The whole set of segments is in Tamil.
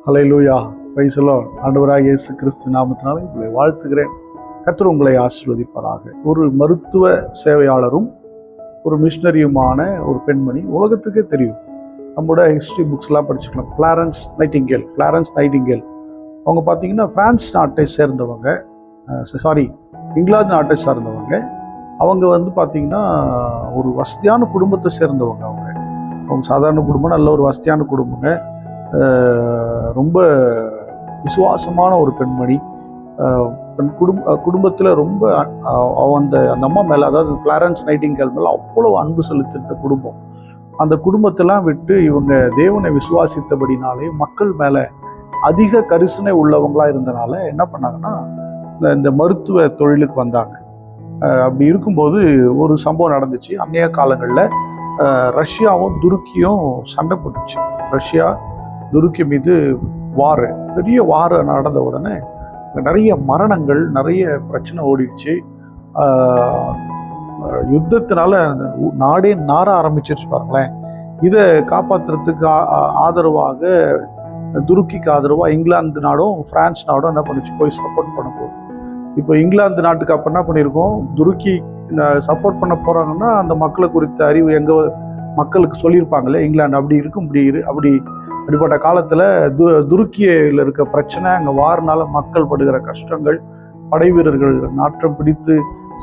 Hallelujah, praise the Lord. ஆண்டவராகிய இயேசு கிறிஸ்து நாமத்தினாலே உங்களை வாழ்த்துகிறேன். கர்த்தர் உங்களை ஆசீர்வதிப்பாராக. ஒரு மருத்துவ சேவையாளரும் ஒரு மிஷனரியுமான ஒரு பெண்மணி உலகத்துக்கே தெரியும். நம்மளோட ஹிஸ்ட்ரி புக்ஸ்லாம் படிச்சுக்கலாம். ஃப்ளாரன்ஸ் நைட்டிங்கேல் அவங்க பார்த்தீங்கன்னா பிரான்ஸ் நாட்டை சேர்ந்தவங்க, இங்கிலாந்து நாட்டை சார்ந்தவங்க. அவங்க பார்த்தீங்கன்னா ஒரு வசதியான குடும்பத்தை சேர்ந்தவங்க. அவங்க சாதாரண குடும்பம், நல்ல ஒரு வசதியான குடும்பங்க. ரொம்ப விசுவாசமான ஒரு பெண்மணி. தன் குடும்பத்தில் ரொம்ப அந்த அம்மா மேலே, அதாவது ஃப்ளாரன்ஸ் நைட்டிங்கேல் மேலே அவ்வளோ அன்பு செலுத்திருந்த குடும்பம். அந்த குடும்பத்தெல்லாம் விட்டு இவங்க தேவனை விசுவாசித்தபடினாலே மக்கள் மேலே அதிக கரிசனை உள்ளவங்களாக இருந்தனால என்ன பண்ணாங்கன்னா இந்த மருத்துவ தொழிலுக்கு வந்தாங்க. அப்படி இருக்கும்போது ஒரு சம்பவம் நடந்துச்சு. அன்றைய காலங்களில் ரஷ்யாவும் துருக்கியும் சண்டை போட்டுச்சு. ரஷ்யா துருக்கி மீது பெரிய வார் நடந்த உடனே நிறைய மரணங்கள், நிறைய பிரச்சனை ஓடிடுச்சு. யுத்தத்தினால நாடே நார ஆரம்பிச்சிருச்சு பாருங்களேன். இதை காப்பாற்றுறதுக்கு ஆதரவாக, துருக்கிக்கு ஆதரவாக இங்கிலாந்து நாடும் பிரான்ஸ் நாடும் என்ன பண்ணுச்சு, போய் சப்போர்ட் பண்ண போகுது. இப்போ இங்கிலாந்து நாட்டுக்கு அப்போ என்ன பண்ணியிருக்கோம், துருக்கி சப்போர்ட் பண்ண போகிறாங்கன்னா அந்த மக்களை குறித்த அறிவு எங்கள் மக்களுக்கு சொல்லியிருப்பாங்களே, இங்கிலாந்து அப்படி இருக்கும், அப்படிப்பட்ட காலத்தில் துருக்கியில் இருக்க பிரச்சனை, அங்கே வாரினால மக்கள் படுகிற கஷ்டங்கள், படை வீரர்கள் நாற்றம் பிடித்து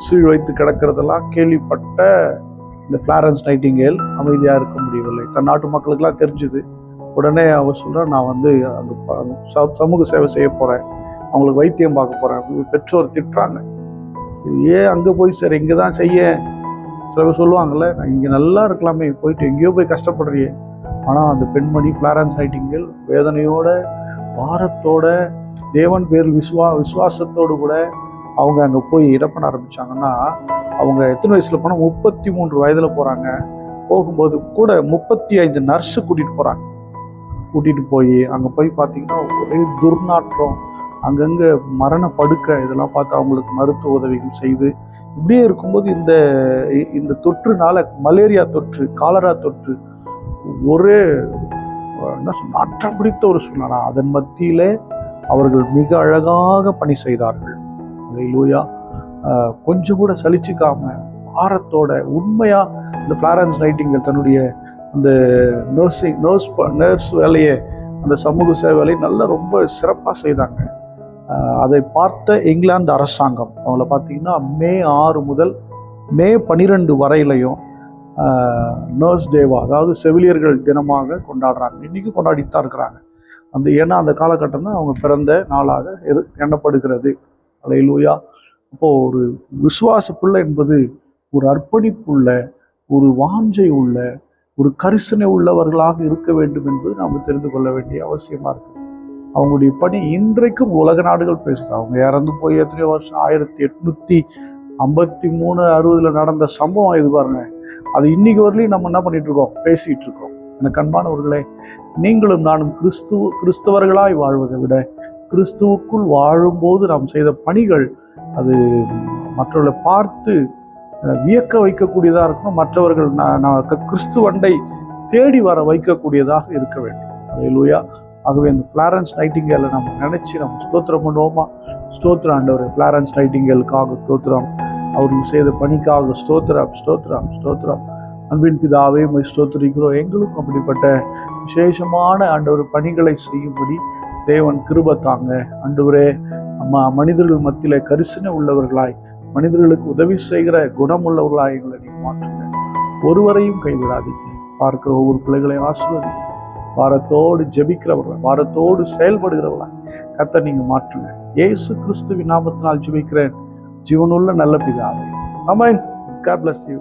சீழ் வைத்து கிடக்கிறதெல்லாம் கேள்விப்பட்ட இந்த ஃப்ளாரன்ஸ் நைட்டிங்கேல் அமைதியாக இருக்க முடியவில்லை. தன் நாட்டு மக்களுக்கெல்லாம் தெரிஞ்சுது. உடனே அவர் சொல்கிறார், நான் அங்கே சமூக சேவை செய்ய போகிறேன், அவங்களுக்கு வைத்தியம் பார்க்க போகிறேன். பெற்றோர் திட்டுறாங்க, ஏன் அங்கே போய் சார், இங்கே தான் செய்ய. சில பேர் சொல்லுவாங்கள்ல, நான் இங்கே நல்லா இருக்கலாமே, போயிட்டு எங்கேயோ போய் கஷ்டப்படுறியே. ஆனால் அந்த பெண்மணி ஃப்ளாரன்ஸ் நைட்டிங்கேல் வேதனையோட, பாரத்தோட, தேவன் பேரில் விசுவாசத்தோடு கூட அவங்க அங்கே போய் என்ன பண்ண ஆரம்பித்தாங்கன்னா, அவங்க எத்தனை வயசில் போனால் 33 வயதில் போகிறாங்க. போகும்போது கூட 35 நர்ஸு கூட்டிகிட்டு போய் அங்கே போய் பார்த்தீங்கன்னா ஒரே துர்நாற்றம், அங்கங்கே மரண படுக்கை, இதெல்லாம் பார்த்து அவங்களுக்கு மருத்துவ உதவிகள் செய்து இப்படியே இருக்கும்போது இந்த தொற்றுனால, மலேரியா தொற்று, காலரா தொற்று, ஒரே நாற்றம் பிடித்த ஒரு சூழ்நிலை. அதன் மத்தியிலே அவர்கள் மிக அழகாக பணி செய்தார்கள். ஹல்லேலூயா. கொஞ்சம் கூட சலிச்சுக்காம, பாரத்தோட, உண்மையா இந்த ஃப்ளாரன்ஸ் நைட்டிங்கேல் தன்னுடைய அந்த நர்ஸ் வேலையை, அந்த சமூக சேவை வேலையை நல்லா ரொம்ப சிறப்பாக செய்தாங்க. அதை பார்த்த இங்கிலாந்து அரசாங்கம் அவங்கள பார்த்தீங்கன்னா மே 6 முதல் மே 12 வரையிலையும் நர்ஸ் டேவா, அதாவது செவிலியர்கள் தினமாக கொண்டாடுறாங்க. இன்றைக்கும் கொண்டாடிட்டு தான் இருக்கிறாங்க. ஏன்னா அந்த காலகட்டம் தான் அவங்க பிறந்த நாளாக எண்ணப்படுகிறது. ஹல்லேலூயா. அப்போது ஒரு விசுவாச பிள்ளை என்பது ஒரு அர்ப்பணிப்புள்ள, ஒரு வாஞ்சை உள்ள, ஒரு கரிசனை உள்ளவர்களாக இருக்க வேண்டும் என்பது நாம் தெரிந்து கொள்ள வேண்டிய அவசியமாக இருக்குது. அவங்களுடைய பணி இன்றைக்கும் உலக நாடுகள் பேசுது. அவங்க இறந்து போய் எத்தனையோ வருஷம், 1853-60 நடந்த சம்பவம் இது பாருங்க. அது இன்னைக்கு வரலையும் நம்ம என்ன பண்ணிட்டு இருக்கோம், பேசிட்டு இருக்கோம். எனக்கு அன்பானவர்களே, நீங்களும் நானும் கிறிஸ்தவர்களாய் வாழ்வதை விட கிறிஸ்துவுக்குள் வாழும்போது நாம் செய்த பணிகள் அது மற்றவர்களை பார்த்து வியக்க வைக்கக்கூடியதாக இருக்கணும். மற்றவர்கள் கிறிஸ்துவண்டை தேடி வர வைக்கக்கூடியதாக இருக்க வேண்டும். ஹல்லேலூயா. ஆகவே இந்த ஃப்ளாரன்ஸ் நைட்டிங்கேலை நம்ம நினைச்சு நம்ம ஸ்தோத்திரம் பண்ணுவோமா? ஸ்தோத்திரம் ஆண்டவரே, ஃப்ளாரன்ஸ் நைட்டிங்கேலுக்காக ஸ்தோத்திரம், அவர்கள் செய்த பணிக்காக ஸ்தோத்திரம். அன்பின் பிதாவே, உம்மை ஸ்தோத்திரிக்கிறோம். எங்களுக்கும் அப்படிப்பட்ட விசேஷமான ஆண்டவர் பணிகளை செய்யும்படி தேவன் கிருபை தாங்க. ஆண்டவரே, மனிதர்கள் மத்தியில கரிசனை உள்ளவர்களாய், மனிதர்களுக்கு உதவி செய்கிற குணமுள்ளவர்களாய் எங்களை நீங்கள் மாற்றுங்க. ஒருவரையும் கைவிடாதீங்க. பார்க்கிற ஒவ்வொரு பிள்ளைகளையும் ஆசீர்வதிங்க. வாரத்தோடு ஜெபிக்கிறவர்களா, வாரத்தோடு செயல்படுகிறவர்களா கர்த்தர் நீங்க மாற்றுங்க. இயேசு கிறிஸ்துவின் நாமத்தினால் ஜெபிக்கிறேன், ஜீவனுள்ள நல்ல பிதாவே. ஆமென். God bless you.